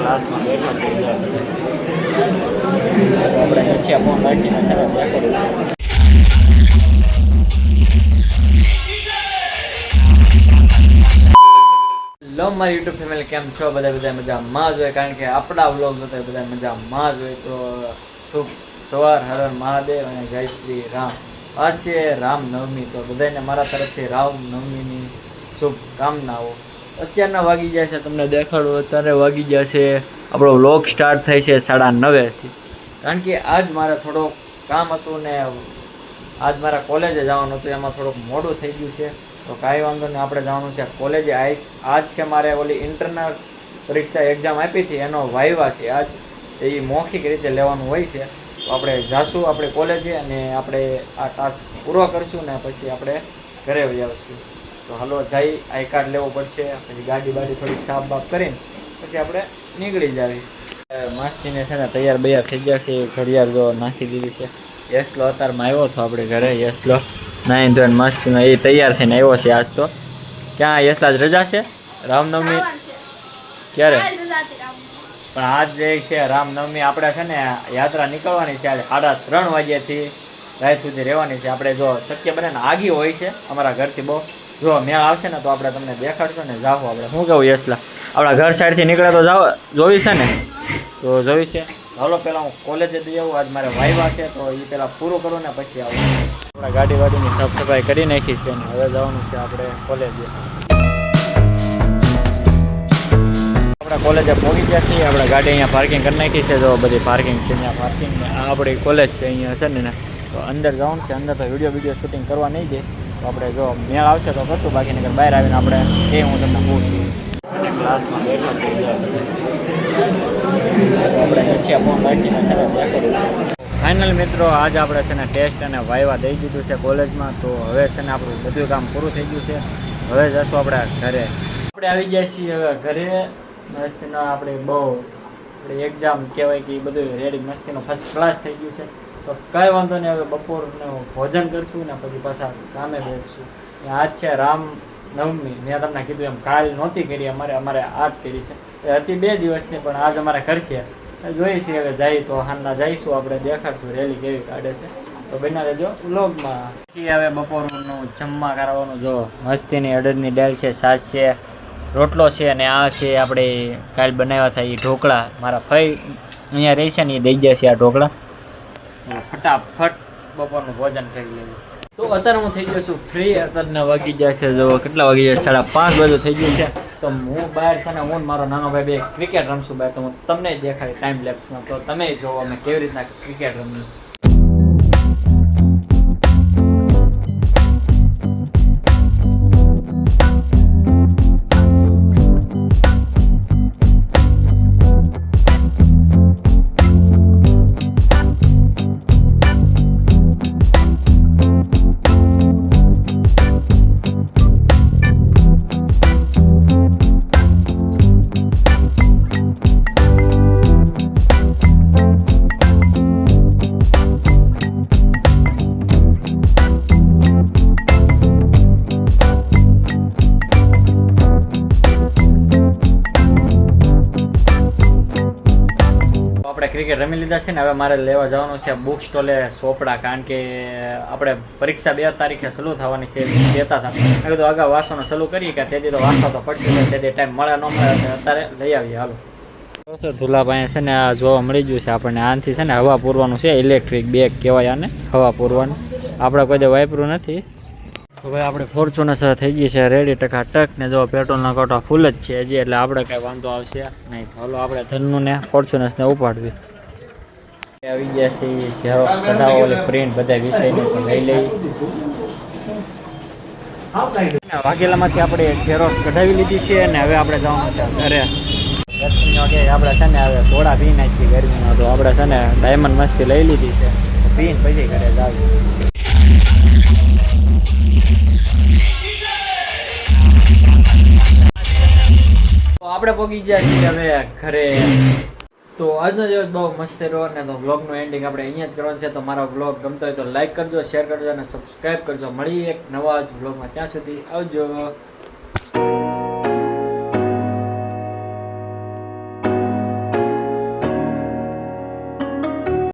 ક્લાસમાં બેઠા છીએ આપણે નીચે ફોન રાખીને છે લો મારી યુટ્યુબ ફેમિલી કેમ છો? બધા મજામાં જ હોય, કારણ કે આપણા વ્લોગ જોતા બધા મજામાં જ હોય. તો શુભ સવાર, હર હર મહાદેવ અને જય શ્રી રામ. આજ છે રામનવમી, તો બધાને મારા તરફથી રામનવમીની શુભકામનાઓ. અત્યારના વાગી જાય છે, તમને દેખાડું, અત્યારે વાગી ગયા છે, આપણો વ્લોગ સ્ટાર્ટ થાય છે 9:30થી. કારણ કે આજ મારે થોડુંક કામ હતું ને આજ મારા કોલેજે જવાનું હતું, એમાં થોડુંક મોડું થઈ ગયું છે. તો કાંઈ વાંધો નહીં, આપણે જવાનું છે કોલેજે. આજ છે મારે ઓલી ઇન્ટરનલ પરીક્ષા એક્ઝામ આપી હતી, એનો વાયવા છે આજ. એ મૌખિક રીતે લેવાનું હોય છે. તો આપણે જાશું આપણે કોલેજે અને આપણે આ ટાસ્ક પૂરો કરશું ને પછી આપણે ઘરે વહી આવશું. તો હાલો જઈ, આઈ કાર્ડ લેવું પડશે, પછી ગાડી થોડીક સાફ બાફ કરીને પછી આપણે નીકળી જાવી. મસ્તીને છે ને તૈયાર બૈયાર થઈ ગયા છે. ઘડિયાળ જો નાખી દીધી છે. યસલો અત્યારમાં આવ્યો હતો આપણે ઘરે. યસલો નાઈન ધોઈને મસ્તીમાં એ તૈયાર થઈને આવ્યો છે આજ. તો ક્યાં યસલા જ રજા છે? રામનવમી ક્યારે? પણ આજ જે છે રામનવમી, આપણે છે ને યાત્રા નીકળવાની છે આજે 3:30 વાગ્યાથી રાત સુધી રહેવાની છે. આપણે જો શક્ય બને ને આગી હોય છે અમારા ઘરથી બહુ, જો મેળ આવશે ને તો આપણે તમને દેખાડશું ને જાઓ. આપણે શું કહું યસલા, આપણા ઘર સાઈડથી નીકળે તો જાઓ, જોવી છે ને? તો જોવી છે. હાલો પહેલાં હું કોલેજે જઈ આવું, આજ મારે વાયવા છે તો એ પહેલાં પૂરું કરું ને પછી આવું. આપણે ગાડીની સાફ સફાઈ કરી નાખી છે ને હવે જવાનું છે આપણે કોલેજે. આપણે કોલેજે પહોંચી ગયા છીએ. આપણે ગાડી અહીંયા પાર્કિંગ કરી નાખી છે, જો બધી પાર્કિંગ છે અહીંયા પાર્કિંગ. આ આપણી કોલેજ છે અહીંયા છે ને. તો અંદર જવાનું છે, અંદર તો વિડીયો શૂટિંગ કરવા નહીં જાય. તો આપણે જો મેળ આવશે તો કરશું, બાકી નકર બહાર આવીને આપણે હું તમને પૂછું. અને ક્લાસમાં બેઠા છીએ આપણે નીચે ફોન રાખીને છે ને કરું. ફાઇનલ મિત્રો, આજ આપણે છે ને ટેસ્ટ અને વાયવા દઈ દીધું છે કોલેજમાં. તો હવે છે ને આપણું બધું કામ પૂરું થઈ ગયું છે. હવે જશું આપણે ઘરે. આપણે આવી ગયા છીએ હવે ઘરે. મસ્તીનો આપણે બહુ આપણે એક્ઝામ કહેવાય કે એ બધું રેડી મસ્તીનો ફર્સ્ટ ક્લાસ થઈ ગયું છે. તો કાંઈ વાંધો નહીં, હવે બપોરનું ભોજન કરશું ને પછી પાછા કામે બેસશું. આજ છે રામનવમી, મેં તમને કીધું એમ કાલ નહોતી કરી, અમારે આજ કરી છે. એ હતી 2 દિવસની, પણ આજ અમારે કરશે. જોઈએ છીએ હવે જાય તો હાલના જઈશું, આપણે દેખાડશું રેલી કેવી કાઢે છે. તો બના રહેજો વ્લોગમાં. પછી હવે બપોરનું જમવા કરવાનું, જો મસ્તીની અડદની દાળ છે, છાશ છે, રોટલો છે અને આ છે આપણે કાલ બનાવ્યા હતા એ ઢોકળા. મારા ભાઈ અહીંયા રહે છે ને એ દઈ ગયા છે આ ઢોકળા. ફટાફટ બપોરનું ભોજન કરી લેવું. તો અત્યારે હું થઈ ગયો છું ફ્રી. અત્યારના વાગી ગયા છે, જો કેટલા વાગી જાય, 5:30 બધું થઈ ગયું છે. તો હું બહાર છે ને હું મારો નાનો ભાઈ બે ક્રિકેટ રમશું બહાર. તો હું તમને દેખાડી ટાઈમ લેપ્સમાં, તો તમે જોવો અમે કેવી રીતના ક્રિકેટ રમીએ. ક્રિકેટ રમી લીધા છે ને હવે મારે લેવા જવાનું છે બુક સ્ટોલે ચોપડા. કારણ કે આપણે પરીક્ષા 2 તારીખે શરૂ થવાની છે કહેતા હતા. મેં કીધું આગળ વાંચવાનું શરૂ કરીએ કે તેથી તો વાંચવા તો પડશે, તેથી ટાઈમ મળે ન મળે અત્યારે લઈ આવીએ. હાલો ધુલા પાસે છે ને આ જોવા મળી ગયું છે આપણને. આનાથી છે ને હવા પૂરવાનું છે, ઇલેક્ટ્રિક બેગ કહેવાય આને, હવા પૂરવાનું. આપણે કોઈ દે વાપર્યું નથી. હવે આપણે ફોર્ચ્યુનર થઈ ગઈ છે રેડી ટકાટક ને. જો પેટ્રોલના કોટા ફૂલ જ છે હજી, એટલે આપણે કાંઈ વાંધો આવશે નહીં. હાલો આપણે ધનનું ને ફોર્ચ્યુનર્સને ઉપાડવી. આવી ગયા છે ઝેરોક્સ કઢાવો, ઓલી પ્રિન્ટ બધા વિષયની લઈ લઈ. વાઘેલામાંથી આપણે ઝેરોક્સ કઢાવી લીધી છે અને હવે આપણે જવાનું છે ઘરે. ગરમીનો કે આપણે છે ને હવે સોડા પી નાખીએ ગરમીમાં. તો આપણે છે ને ડાયમંડ મસ્તી લઈ લીધી છે, પીને પછી ઘરે જાવી. આપણે પહોંચી ગયા છીએ હવે ઘરે. તો આજનો દિવસ બહુ મસ્ત રહ્યો ને. તો વ્લોગનું એન્ડિંગ આપણે અહીંયા જ કરવાનું છે. તો મારો વ્લોગ ગમતો હોય તો લાઈક કરજો, શેર કરજો અને સબસ્ક્રાઈબ કરજો. મળીએ એક નવા જ વ્લોગમાં. ત્યાં સુધી આવજો.